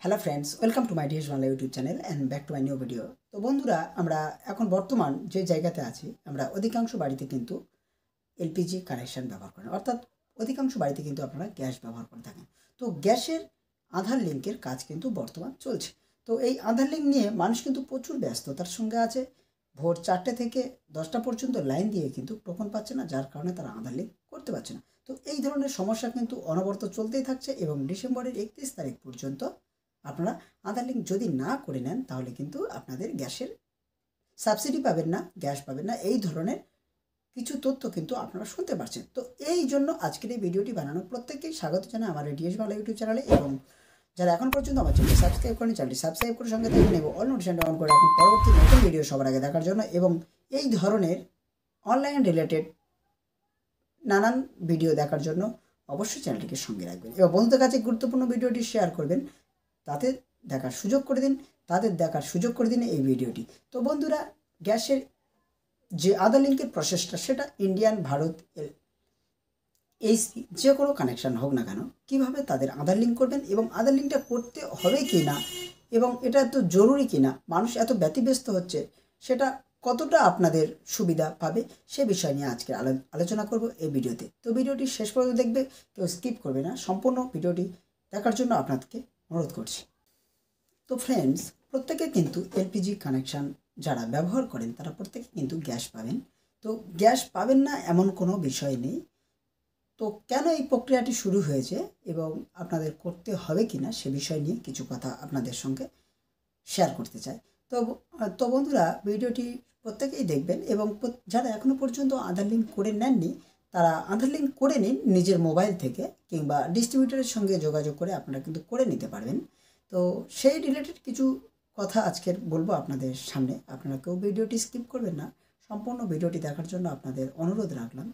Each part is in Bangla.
Hello friends, welcome to my DS Bangla YouTube channel and back to my new video. তো বন্ধুরা, আমরা এখন বর্তমান যে জায়গাতে আছি, আমরা অধিকাংশ বাড়িতে কিন্তু এলপিজি কানেকশান ব্যবহার করেন, অর্থাৎ অধিকাংশ বাড়িতে কিন্তু আপনারা গ্যাস ব্যবহার করে থাকেন। তো গ্যাসের আধার লিঙ্কের কাজ কিন্তু বর্তমান চলছে। তো এই আধার লিঙ্ক নিয়ে মানুষ কিন্তু প্রচুর ব্যস্ততার সঙ্গে আছে। ভোর 4টে থেকে 10টা পর্যন্ত লাইন দিয়ে কিন্তু টোকন পাচ্ছে না, যার কারণে তারা আধার লিঙ্ক করতে পারছে না। তো এই ধরনের সমস্যা কিন্তু অনবরত চলতেই থাকছে এবং ডিসেম্বরের 31 তারিখ পর্যন্ত আপনারা আধার লিঙ্ক যদি না করে নেন তাহলে কিন্তু আপনাদের গ্যাসের সাবসিডি পাবেন না, গ্যাস পাবেন না, এই ধরনের কিছু তথ্য কিন্তু আপনারা শুনতে পাচ্ছেন। তো এই জন্য আজকের এই ভিডিওটি বানানো। প্রত্যেককেই স্বাগত জানাই আমার ডিএস বাংলা ইউটিউব চ্যানেলে, এবং যারা এখন পর্যন্ত আমার চ্যানেলটি সাবস্ক্রাইব করেন, চ্যানেলটি সাবস্ক্রাইব করে সঙ্গে থাকবেন এবং অল নোটিফিকেশনটা অন করে রাখুন পরবর্তী নতুন ভিডিও সবার আগে দেখার জন্য, এবং এই ধরনের অনলাইন রিলেটেড নানান ভিডিও দেখার জন্য অবশ্যই চ্যানেলটিকে সঙ্গে রাখবেন এবং বন্ধুদের কাছে গুরুত্বপূর্ণ ভিডিওটি শেয়ার করবেন, তাদের দেখার সুযোগ করে দিন এই ভিডিওটি। তো বন্ধুরা, গ্যাসের যে আধার লিঙ্কের প্রসেসটা, সেটা ইন্ডিয়ান, ভারত, এইচপি যে কোনো কানেকশান হোক না কেন, কীভাবে তাদের আধার লিঙ্ক করবেন এবং আধার লিঙ্কটা করতে হবে কি না, এবং এটা এত জরুরি কি না, মানুষ এত ব্যতিব্যস্ত হচ্ছে, সেটা কতটা আপনাদের সুবিধা পাবে সে বিষয় নিয়ে আজকে আলোচনা করব এই ভিডিওতে। তো ভিডিওটি শেষ পর্যন্ত দেখবে, কেউ স্কিপ করবে না, সম্পূর্ণ ভিডিওটি দেখার জন্য আপনাদেরকে অনুরোধ করছি। তো ফ্রেন্ডস, প্রত্যেকে কিন্তু এলপিজি কানেকশান যারা ব্যবহার করেন তারা প্রত্যেকে কিন্তু গ্যাস পাবেন। তো গ্যাস পাবেন না এমন কোনো বিষয় নেই। তো কেন এই প্রক্রিয়াটি শুরু হয়েছে এবং আপনাদের করতে হবে কি না সে বিষয় নিয়ে কিছু কথা আপনাদের সঙ্গে শেয়ার করতে চাই। তো বন্ধুরা, ভিডিওটি প্রত্যেকেই দেখবেন এবং যারা এখনও পর্যন্ত আধার লিঙ্ক করে নেননি তারা আধার লিঙ্ক করে নিন নিজের মোবাইল থেকে, কিংবা ডিস্ট্রিবিউটরের সঙ্গে যোগাযোগ করে আপনারা কিন্তু করে নিতে পারবেন। তো সেই রিলেটেড কিছু কথা আজকের বলবো আপনাদের সামনে। আপনারা কেউ ভিডিওটি স্কিপ করবেন না, সম্পূর্ণ ভিডিওটি দেখার জন্য আপনাদের অনুরোধ রাখলাম।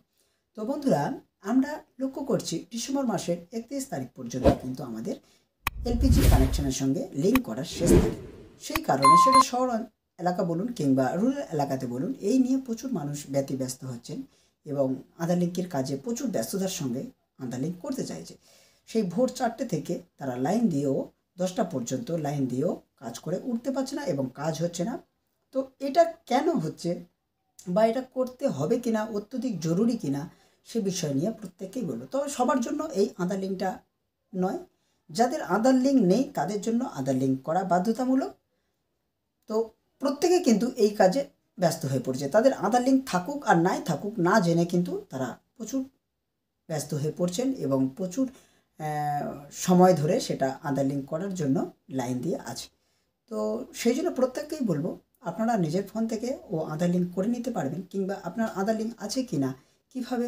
তো বন্ধুরা, আমরা লক্ষ্য করছি ডিসেম্বর মাসের 31 তারিখ পর্যন্ত কিন্তু আমাদের এলপিজি কানেকশানের সঙ্গে লিঙ্ক করার শেষ তারিখ। সেই কারণে সেটা শহর এলাকা বলুন কিংবা রুরাল এলাকাতে বলুন, এই নিয়ে প্রচুর মানুষ ব্যতিব্যস্ত হচ্ছেন এবং আধার লিঙ্কের কাজে প্রচুর ব্যস্ততার সঙ্গে আধার লিঙ্ক করতে চাইছে। সেই ভোর 4টে থেকে তারা লাইন দিয়েও 10টা পর্যন্ত লাইন দিয়েও কাজ করে উঠতে পারছে না এবং কাজ হচ্ছে না। তো এটা কেন হচ্ছে বা এটা করতে হবে কিনা, অত্যধিক জরুরি কিনা সে বিষয় নিয়ে প্রত্যেকেই বলবো। তবে সবার জন্য এই আধার লিঙ্কটা নয়, যাদের আধার লিঙ্ক নেই তাদের জন্য আধার লিঙ্ক করা বাধ্যতামূলক। তো প্রত্যেকে কিন্তু এই কাজে ব্যস্ত হয়ে পড়ছে, তাদের আধার লিঙ্ক থাকুক আর নাই থাকুক, না জেনে কিন্তু তারা প্রচুর ব্যস্ত হয়ে পড়ছেন এবং প্রচুর সময় ধরে সেটা আধার লিঙ্ক করার জন্য লাইন দিয়ে আছে। তো সেই জন্য প্রত্যেককেই বলবো, আপনারা নিজের ফোন থেকে আধার লিঙ্ক করে নিতে পারবেন, কিংবা আপনার আধার লিঙ্ক আছে কি না কীভাবে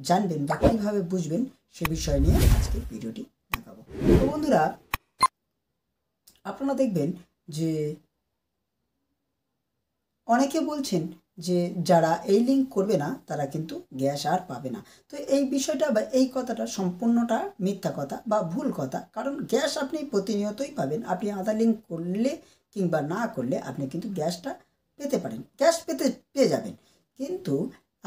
জানবেন বা কীভাবে বুঝবেন সে বিষয় নিয়ে আজকে ভিডিওটি দেখাবো। তো বন্ধুরা, আপনারা দেখবেন যে অনেকে বলছেন যে যারা এই লিঙ্ক করবে না তারা কিন্তু গ্যাস আর পাবে না। তো এই বিষয়টা বা এই কথাটা সম্পূর্ণটা মিথ্যা কথা বা ভুল কথা, কারণ গ্যাস আপনি প্রতিনিয়তই পাবেন। আপনি আধার লিঙ্ক করলে কিংবা না করলে আপনি কিন্তু গ্যাসটা পেতে পারেন, গ্যাস পেয়ে যাবেন, কিন্তু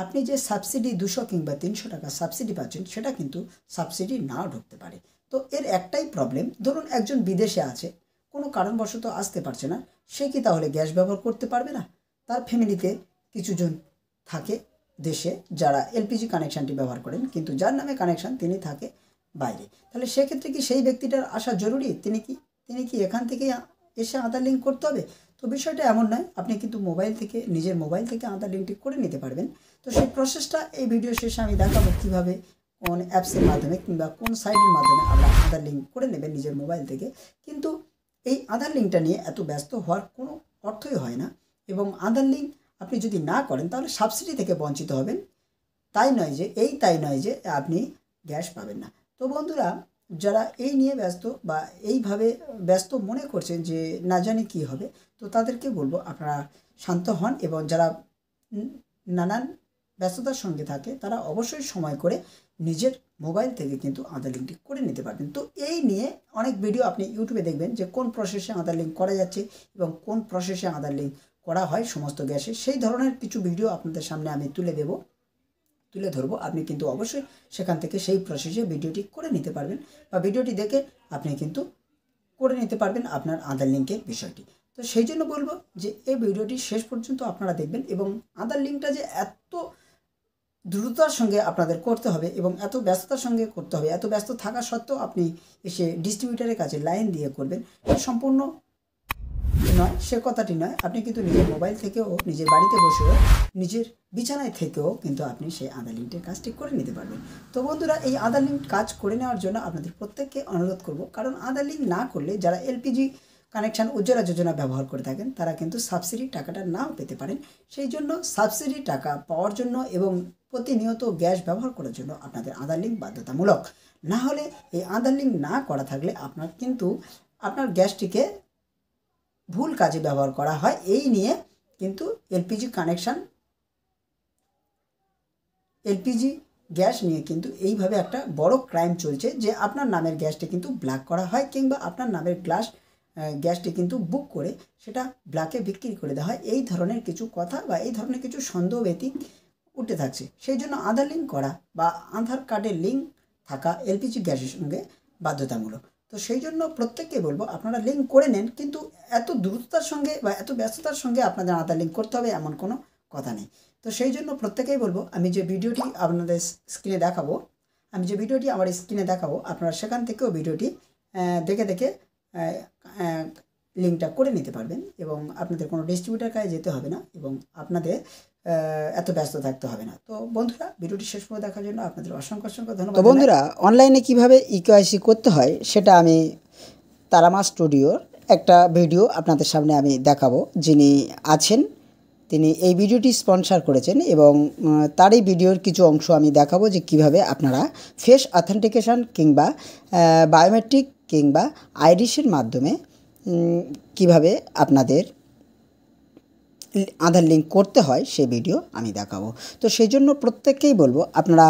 আপনি যে সাবসিডি 200 কিংবা 300 টাকা সাবসিডি পাচ্ছেন সেটা কিন্তু সাবসিডি নাও ঢুকতে পারে। তো এর একটাই প্রবলেম, ধরুন একজন বিদেশে আছে, কোনো কারণবশত আসতে পারছে না, সে কি তাহলে গ্যাস ব্যবহার করতে পারবে না? তার ফ্যামিলিতে কিছুজন থাকে দেশে যারা এলপিজি কানেকশানটি ব্যবহার করেন, কিন্তু যার নামে কানেকশান তিনি থাকে বাইরে। তাহলে সেক্ষেত্রে কি সেই ব্যক্তিটার আসা জরুরি? তিনি কি এখান থেকে এসে আধার লিঙ্ক করতে হবে? তো বিষয়টা এমন নয়, আপনি কিন্তু নিজের মোবাইল থেকে আধার লিঙ্কটি করে নিতে পারবেন। তো সেই প্রসেসটা এই ভিডিও শেষে আমি দেখাবো, কীভাবে কোন অ্যাপসের মাধ্যমে কিংবা কোন সাইটের মাধ্যমে আপনারা আধার লিঙ্ক করে নেবেন নিজের মোবাইল থেকে। কিন্তু এই আধার লিঙ্কটা নিয়ে এত ব্যস্ত হওয়ার কোনো অর্থই হয় না, এবং আধার লিঙ্ক আপনি যদি না করেন তাহলে সাবসিডি থেকে বঞ্চিত হবেন, তাই নয় যে আপনি গ্যাস পাবেন না। তো বন্ধুরা, যারা এই নিয়ে ব্যস্ত বা এইভাবে ব্যস্ত মনে করছেন যে না জানি কী হবে, তো তাদেরকে বলবো আপনারা শান্ত হন, এবং যারা নানান ব্যস্ততার সঙ্গে থাকে তারা অবশ্যই সময় করে নিজের মোবাইল থেকে কিন্তু আধার লিঙ্কটি করে নিতে পারবেন। তো এই নিয়ে অনেক ভিডিও আপনি ইউটিউবে দেখবেন যে কোন প্রসেসে আধার লিঙ্ক করা যাচ্ছে এবং কোন প্রসেসে আধার লিঙ্ক করা হয় সমস্ত গ্যাসে, সেই ধরনের কিছু ভিডিও আপনাদের সামনে আমি তুলে ধরবো। আপনি কিন্তু অবশ্যই সেখান থেকে সেই প্রসেসে ভিডিওটি করে নিতে পারবেন, বা ভিডিওটি দেখে আপনি কিন্তু করে নিতে পারবেন আপনার আধার লিঙ্কের বিষয়টি। তো সেই জন্য বলবো যে এই ভিডিওটি শেষ পর্যন্ত আপনারা দেখবেন, এবং আধার লিঙ্কটা যে এত দ্রুততার সঙ্গে আপনাদের করতে হবে এবং এত ব্যস্ততার সঙ্গে করতে হবে, এত ব্যস্ত থাকা সত্ত্বেও আপনি এসে ডিস্ট্রিবিউটারের কাছে লাইন দিয়ে করবেন, এটা সম্পূর্ণ নয়, সে কথাটি নয়। আপনি কিন্তু নিজের মোবাইল থেকেও, নিজের বাড়িতে বসেও, নিজের বিছানায় থেকেও কিন্তু আপনি সেই আধার লিঙ্কের কাজটি করে নিতে পারবেন। তো বন্ধুরা, এই আধার লিঙ্ক কাজ করে নেওয়ার জন্য আপনাদের প্রত্যেককে অনুরোধ করব, কারণ আধার লিঙ্ক না করলে যারা এলপিজি কানেকশান উজ্জ্বলা যোজনা ব্যবহার করে থাকেন তারা কিন্তু সাবসিডি টাকাটা নাও পেতে পারেন। সেই জন্য সাবসিডি টাকা পাওয়ার জন্য এবং প্রতিনিয়ত গ্যাস ব্যবহার করার জন্য আপনাদের আধার লিঙ্ক বাধ্যতামূলক। না হলে এই আধার লিঙ্ক না করা থাকলে আপনার কিন্তু আপনার গ্যাসটিকে ভুল কাজে ব্যবহার করা হয়। এই নিয়ে কিন্তু এলপিজি গ্যাস নিয়ে কিন্তু এইভাবে একটা বড় ক্রাইম চলছে, যে আপনার নামের গ্যাসটি কিন্তু ব্ল্যাক করা হয়, কিংবা আপনার নামের গ্যাসটি কিন্তু বুক করে সেটা ব্ল্যাকে বিক্রি করে দেওয়া হয়। এই ধরনের কিছু কথা বা এই ধরনের কিছু সন্দেহ ব্যতীত উঠে থাকছে। সেই জন্য আধার লিঙ্ক করা বা আধার কার্ডের লিঙ্ক থাকা এলপিজি গ্যাসের সঙ্গে বাধ্যতামূলক। তো সেই জন্য প্রত্যেককে বলবো আপনারা লিঙ্ক করে নেন, কিন্তু এত দ্রুততার সঙ্গে বা এত ব্যস্ততার সঙ্গে আপনাদের আধার লিঙ্ক করতে হবে এমন কোনো কথা নেই। তো সেই জন্য প্রত্যেকেই বলবো, আমি যে ভিডিওটি আপনাদের স্ক্রিনে দেখাবো, আমার স্ক্রিনে দেখাবো, আপনারা সেখান থেকেও ভিডিওটি দেখে লিঙ্কটা করে নিতে পারবেন, এবং আপনাদের কোনো ডিস্ট্রিবিউটার কাছে যেতে হবে না, এবং আপনাদের এত ব্যস্ত থাকতে হবে না। তো বন্ধুরা, ভিডিওটি শেষ পর্যন্ত দেখার জন্য আপনাদের অসংখ্য ধন্যবাদ। তো বন্ধুরা, অনলাইনে কিভাবে ইকেওয়াইসি করতে হয় সেটা আমি তারামা স্টুডিওর একটা ভিডিও আপনাদের সামনে আমি দেখাবো। যিনি আছেন তিনি এই ভিডিওটি স্পন্সর করেছেন, এবং তার এই ভিডিওর কিছু অংশ আমি দেখাবো যে কিভাবে আপনারা ফেস অথেন্টিকেশন কিংবা বায়োমেট্রিক কিংবা আইরিশের মাধ্যমে কিভাবে আপনাদের আধার লিঙ্ক করতে হয় সেই ভিডিও আমি দেখাবো। তো সেই জন্য প্রত্যেককেই বলবো, আপনারা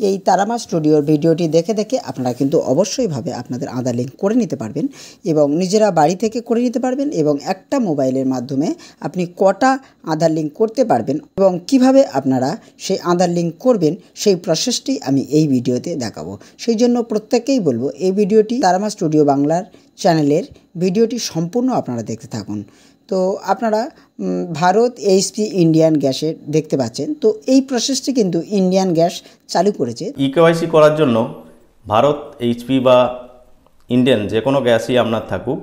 এই তারামা স্টুডিওর ভিডিওটি দেখে আপনারা কিন্তু অবশ্যইভাবে আপনাদের আধার লিঙ্ক করে নিতে পারবেন, এবং নিজেরা বাড়ি থেকে করে নিতে পারবেন, এবং একটা মোবাইলের মাধ্যমে আপনি কটা আধার লিঙ্ক করতে পারবেন এবং কিভাবে আপনারা সেই আধার লিঙ্ক করবেন সেই প্রসেসটি আমি এই ভিডিওতে দেখাবো। সেই জন্য প্রত্যেককেই বলবো, এই ভিডিওটি তারামা স্টুডিও বাংলার চ্যানেলের ভিডিওটি সম্পূর্ণ আপনারা দেখতে থাকুন। তো আপনারা ভারত এইচপি ইন্ডিয়ান গ্যাসের দেখতে পাচ্ছেন। তো এই প্রসেসটি কিন্তু ইন্ডিয়ান গ্যাস চালু করেছে। ইকেওয়াইসি করার জন্য ভারত এইচপি বা ইন্ডিয়ান যে কোনো গ্যাসই আপনার থাকুক,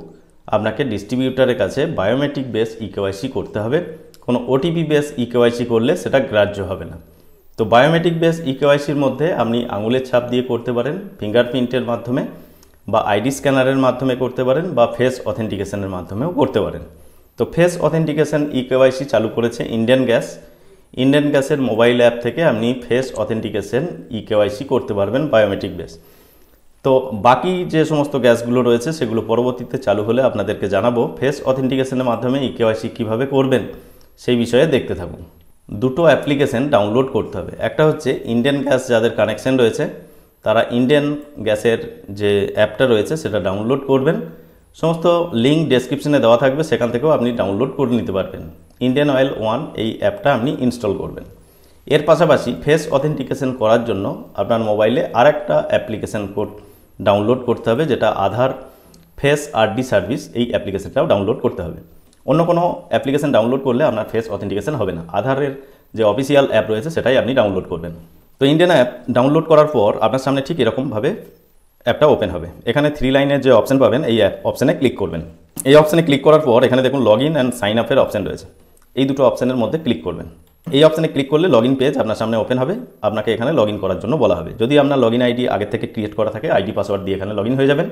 আপনাকে ডিস্ট্রিবিউটারের কাছে বায়োমেট্রিক বেস ইকেওয়াইসি করতে হবে। কোনো ওটিপি বেস ইকেওয়াইসি করলে সেটা গ্রাহ্য হবে না। তো বায়োমেট্রিক বেস ইকেওয়াইসির মধ্যে আপনি আঙুলের ছাপ দিয়ে করতে পারেন, ফিঙ্গারপ্রিন্টের মাধ্যমে, বা আইডি স্ক্যানারের মাধ্যমে করতে পারেন, বা ফেস অথেন্টিকেশনের মাধ্যমেও করতে পারেন। তো ফেস অথেন্টিকেশন ইকেওয়াইসি চালু করেছে ইন্ডিয়ান গ্যাসের মোবাইল অ্যাপ থেকে আপনি ফেস অথেন্টিকেশন ইকেওয়াইসি করতে পারবেন বায়োমেট্রিক বেস। তো বাকি যে সমস্ত গ্যাসগুলো রয়েছে সেগুলো পরবর্তীতে চালু হলে আপনাদেরকে জানাবো। ফেস অথেন্টিকেশনের মাধ্যমে ইকেওয়াইসি কীভাবে করবেন সেই বিষয়ে দেখতে থাকুন। দুটো অ্যাপ্লিকেশন ডাউনলোড করতে হবে। একটা হচ্ছে ইন্ডিয়ান গ্যাস যাদের কানেকশন রয়েছে তারা ইন্ডিয়ান গ্যাসের যে অ্যাপটা রয়েছে সেটা ডাউনলোড করবেন। সমস্ত লিঙ্ক ডেসক্রিপশনে দেওয়া থাকবে, সেখান থেকেও আপনি ডাউনলোড করে নিতে পারবেন। ইন্ডিয়ান অয়েল 1 এই অ্যাপটা আপনি ইনস্টল করবেন। এর পাশাপাশি ফেস অথেন্টিকেশন করার জন্য আপনার মোবাইলে আরেকটা অ্যাপ্লিকেশন কোড ডাউনলোড করতে হবে, যেটা আধার ফেস আরডি সার্ভিস। এই অ্যাপ্লিকেশনটাও ডাউনলোড করতে হবে। অন্য কোনো অ্যাপ্লিকেশন ডাউনলোড করলে আপনার ফেস অথেন্টিকেশন হবে না। আধারের যে অফিসিয়াল অ্যাপ রয়েছে সেটাই আপনি ডাউনলোড করবেন। তো ইন্ডিয়ান অ্যাপ ডাউনলোড করার পর আপনার সামনে ঠিক এরকমভাবে অ্যাপটা ওপেন হবে। এখানে 3 লাইনের যে অপশান পাবেন এই অপশানে ক্লিক করবেন। এই অপশানে ক্লিক করার পর এখানে দেখুন লগ ইন অ্যান্ড সাইন আপের অপশান রয়েছে। এই দুটো অপশানের মধ্যে ক্লিক করবেন। এই অপশানে ক্লিক করলে লগ ইন পেজ আপনার সামনে ওপেন হবে। আপনাকে এখানে লগ ইন করার জন্য বলা হবে। যদি আপনার লগ ইন আইডি আগে থেকে ক্রিয়েট করা থাকে আইডি পাসওয়ার্ড দিয়ে এখানে লগ ইন হয়ে যাবেন।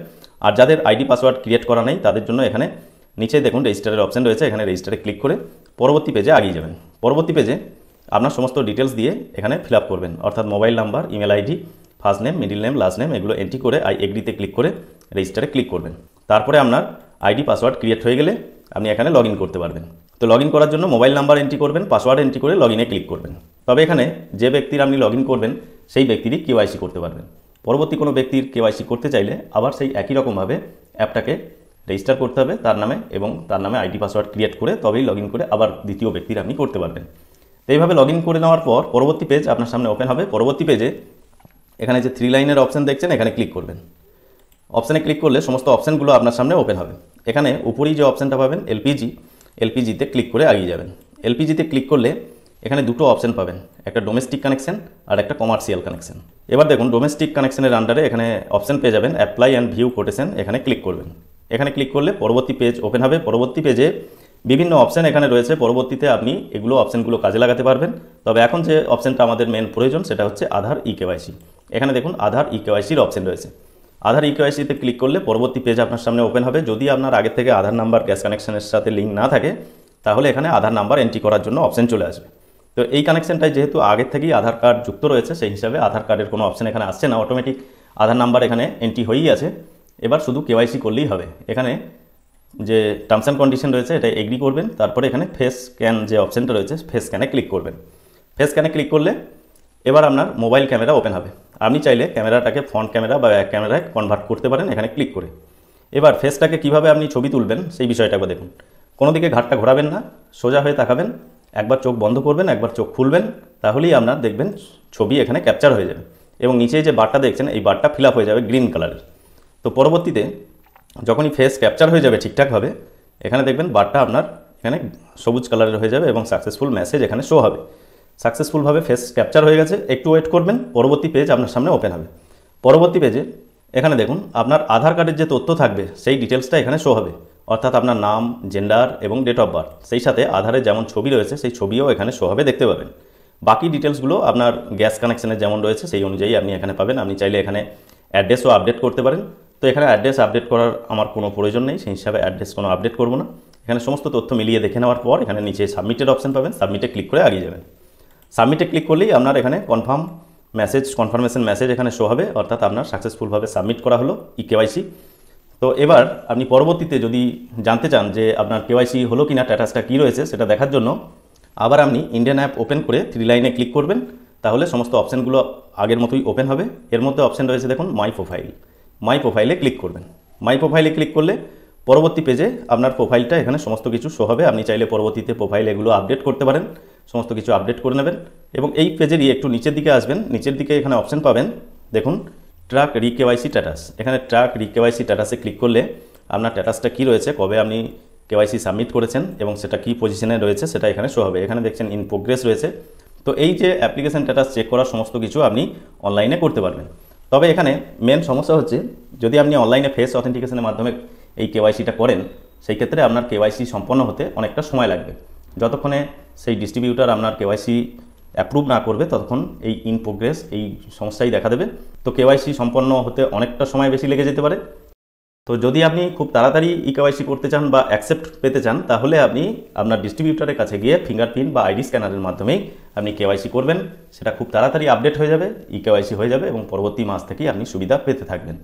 আর যাদের আইডি পাসওয়ার্ড ক্রিয়েট করা নেই তাদের জন্য এখানে নিচে দেখুন রেজিস্টারের অপশান রয়েছে। এখানে রেজিস্টারে ক্লিক করে পরবর্তী পেজে এগিয়ে যাবেন। পরবর্তী পেজে আপনার সমস্ত ডিটেলস দিয়ে এখানে ফিল আপ করবেন, অর্থাৎ mobile number, email ID, first name, middle name, last name, এগুলো এন্ট্রি করে আই এগ্রিতে ক্লিক করে রেজিস্টারে ক্লিক করবেন। তারপরে আপনার আইডি পাসওয়ার্ড ক্রিয়েট হয়ে গেলে আপনি এখানে লগ ইন করতে পারবেন। তো লগ ইন করার জন্য মোবাইল নাম্বার এন্ট্রি করবেন, পাসওয়ার্ড এন্ট্রি করে লগ ইনে ক্লিক করবেন। তবে এখানে যে ব্যক্তির আপনি লগ ইন করবেন সেই ব্যক্তিরই কেওয়াইসি করতে পারবেন। পরবর্তী কোনো ব্যক্তির কেওয়াইসি করতে চাইলে আবার সেই একই রকমভাবে অ্যাপটাকে রেজিস্টার করতে হবে তার নামে, এবং তার নামে আইডি পাসওয়ার্ড ক্রিয়েট করে তবেই লগ ইন করে আবার দ্বিতীয় ব্যক্তির আপনি করতে পারবেন। তো এইভাবে লগ ইন করে নেওয়ার পর পরবর্তী পেজ আপনার সামনে ওপেন হবে। পরবর্তী পেজে এখানে যে 3 লাইনের অপশান দেখছেন এখানে ক্লিক করবেন। অপশানে ক্লিক করলে সমস্ত অপশানগুলো আপনার সামনে ওপেন হবে। এখানে উপরেই যে অপশানটা পাবেন এলপিজিতে ক্লিক করে এগিয়ে যাবেন। এলপিজিতে ক্লিক করলে এখানে দুটো অপশান পাবেন, একটা ডোমেস্টিক কানেকশন আর একটা কমার্শিয়াল কানেকশন। এবার দেখুন ডোমেস্টিক কানেকশনের আন্ডারে এখানে অপশান পেয়ে যাবেন অ্যাপ্লাই অ্যান্ড ভিউ কোটেশন, এখানে ক্লিক করবেন। এখানে ক্লিক করলে পরবর্তী পেজ ওপেন হবে। পরবর্তী পেজে বিভিন্ন অপশান এখানে রয়েছে, পরবর্তীতে আপনি অপশানগুলো কাজে লাগাতে পারবেন। তবে এখন যে অপশানটা আমাদের মেন প্রয়োজন সেটা হচ্ছে আধার ইকেওয়াইসি। এখানে দেখুন আধার ইকেওয়াইসির অপশান রয়েছে। আধার ইকেওয়াইসিতে ক্লিক করলে পরবর্তী পেজ আপনার সামনে ওপেন হবে। যদি আপনার আগে থেকে আধার নাম্বার গ্যাস কানেকশনের সাথে লিঙ্ক না থাকে তাহলে এখানে আধার নাম্বার এন্ট্রি করার জন্য অপশান চলে আসবে। তো এই কানেকশনটাই যেহেতু আগের থেকেই আধার কার্ড যুক্ত রয়েছে সেই হিসাবে আধার কার্ডের কোনো অপশান এখানে আসছে না, অটোমেটিক আধার নাম্বার এখানে এন্ট্রি হয়েই আছে। এবার শুধু কেওয়াইসি করলেই হবে। এখানে যে টার্মস অ্যান্ড কন্ডিশন রয়েছে এটা এগ্রি করবেন, তারপরে এখানে ফেস স্ক্যান যে অপশানটা রয়েছে ফেস স্ক্যানে ক্লিক করবেন। ফেস স্ক্যানে ক্লিক করলে এবার আপনার মোবাইল ক্যামেরা ওপেন হবে। আপনি চাইলে ক্যামেরাটাকে ফ্রন্ট ক্যামেরা বা ব্যাক ক্যামেরায় কনভার্ট করতে পারেন এখানে ক্লিক করে। এবার ফেসটাকে কীভাবে আপনি ছবি তুলবেন সেই বিষয়টা একবার দেখুন। কোনো দিকে ঘাটটা ঘোরাবেন না, সোজা হয়ে তাকাবেন, একবার চোখ বন্ধ করবেন, একবার চোখ খুলবেন, তাহলেই আপনার দেখবেন ছবি এখানে ক্যাপচার হয়ে যাবে এবং নিচে যে বারটা দেখছেন এই বারটা ফিল আপ হয়ে যাবে গ্রিন কালারের। তো পরবর্তীতে যখনই ফেস ক্যাপচার হয়ে যাবে ঠিকঠাকভাবে এখানে দেখবেন বারটা আপনার এখানে সবুজ কালারের হয়ে যাবে এবং সাকসেসফুল মেসেজ এখানে শো হবে। সাকসেসফুলভাবে ফেস ক্যাপচার হয়ে গেছে, একটু ওয়েট করবেন, পরবর্তী পেজ আপনার সামনে ওপেন হবে। পরবর্তী পেজে এখানে দেখুন আপনার আধার কার্ডের যে তথ্য থাকবে সেই ডিটেলসটা এখানে শো হবে, অর্থাৎ আপনার নাম, জেন্ডার এবং ডেট অফ বার্থ, সেই সাথে আধারের যেমন ছবি রয়েছে সেই ছবিও এখানে শো হবে, দেখতে পাবেন। বাকি ডিটেলসগুলো আপনার গ্যাস কানেকশনের যেমন রয়েছে সেই অনুযায়ী আপনি এখানে পাবেন। আপনি চাইলে এখানে অ্যাড্রেসও আপডেট করতে পারেন। তো এখানে অ্যাড্রেস আপডেট করার আমার কোনো প্রয়োজন নেই, সেই হিসাবে অ্যাড্রেস কোনো আপডেট করব না। এখানে সমস্ত তথ্য মিলিয়ে দেখে নেওয়ার পর এখানে নিচে সাবমিটের অপশন পাবেন, সাবমিটে ক্লিক করে এগিয়ে যাবেন। সাবমিটে ক্লিক করলেই আপনার এখানে কনফার্মেশন মেসেজ এখানে শো হবে, অর্থাৎ আপনার সাকসেসফুলভাবে সাবমিট করা হলো ইকেওয়াইসি। তো এবার আপনি পরবর্তীতে যদি জানতে চান যে আপনার কেওয়াইসি হলো কিনা, স্ট্যাটাসটা কী রয়েছে সেটা দেখার জন্য আবার আপনি ইন্ডিয়ান অ্যাপ ওপেন করে 3 লাইনে ক্লিক করবেন, তাহলে সমস্ত অপশানগুলো আগের মতোই ওপেন হবে। এর মধ্যে অপশান রয়েছে দেখুন মাই প্রোফাইলে ক্লিক করবেন। মাই প্রোফাইলে ক্লিক করলে পরবর্তী পেজে আপনার প্রোফাইলটা এখানে সমস্ত কিছু শো হবে। আপনি চাইলে পরবর্তীতে প্রোফাইল এগুলো আপডেট করতে পারেন, সমস্ত কিছু আপডেট করে নেবেন। এবং এই পেজেরই একটু নিচের দিকে আসবেন, নিচের দিকে এখানে অপশান পাবেন দেখুন ট্র্যাক রিকেওয়াইসি স্ট্যাটাস। এখানে ট্র্যাক রিকেওয়াইসি স্ট্যাটাসে ক্লিক করলে আপনার স্ট্যাটাসটা কী রয়েছে, কবে আপনি কেওয়াইসি সাবমিট করেছেন এবং সেটা কী পজিশনে রয়েছে সেটা এখানে শো হবে। এখানে দেখছেন ইন প্রোগ্রেস রয়েছে। তো এই যে অ্যাপ্লিকেশন স্ট্যাটাস চেক করার সমস্ত কিছু আপনি অনলাইনে করতে পারবেন। তবে এখানে মেন সমস্যা হচ্ছে যদি আপনি অনলাইনে ফেস অথেন্টিকেশনের মাধ্যমে এই কেওয়াইসিটা করেন সেই ক্ষেত্রে আপনার কেওয়াইসি সম্পন্ন হতে অনেকটা সময় লাগবে। যতক্ষণে সেই ডিস্ট্রিবিউটার আপনার কেওয়াইসি অ্যাপ্রুভ না করবে ততক্ষণ এই ইন প্রোগ্রেস এই সমস্যাই দেখা দেবে। তো কেওয়াইসি সম্পন্ন হতে অনেকটা সময় বেশি লেগে যেতে পারে। তো যদি আপনি খুব তাড়াতাড়ি ইকেওয়াইসি করতে চান বা অ্যাকসেপ্ট পেতে চান তাহলে আপনি আপনার ডিস্ট্রিবিউটারের কাছে গিয়ে ফিঙ্গারপ্রিন্ট বা আইডি স্ক্যানারের মাধ্যমেই আপনি কেওয়াইসি করবেন। সেটা খুব তাড়াতাড়ি আপডেট হয়ে যাবে, ইকেওয়াইসি হয়ে যাবে এবং পরবর্তী মাস থেকেই আপনি সুবিধা পেতে থাকবেন।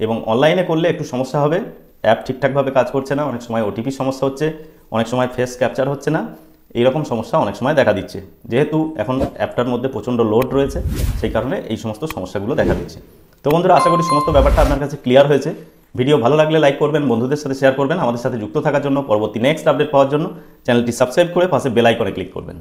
এবং অনলাইনে করলে একটু সমস্যা হবে, অ্যাপ ঠিকঠাকভাবে কাজ করছে না, অনেক সময় ওটিপি সমস্যা হচ্ছে, অনেক সময় ফেস ক্যাপচার হচ্ছে না, এইরকম সমস্যা অনেক সময় দেখা দিচ্ছে। যেহেতু এখন অ্যাপটার মধ্যে প্রচণ্ড লোড রয়েছে সেই কারণে এই সমস্ত সমস্যাগুলো দেখা দিচ্ছে। তো বন্ধুরা আশা করি সমস্ত ব্যাপারটা আপনার কাছে ক্লিয়ার হয়েছে। ভিডিও ভালো লাগলে লাইক করবেন, বন্ধুদের সাথে শেয়ার করবেন। আমাদের সাথে যুক্ত থাকার জন্য, পরবর্তী নেক্সট আপডেট পাওয়ার জন্য চ্যানেলটি সাবস্ক্রাইব করে পাশে বেল আইকনে ক্লিক করবেন।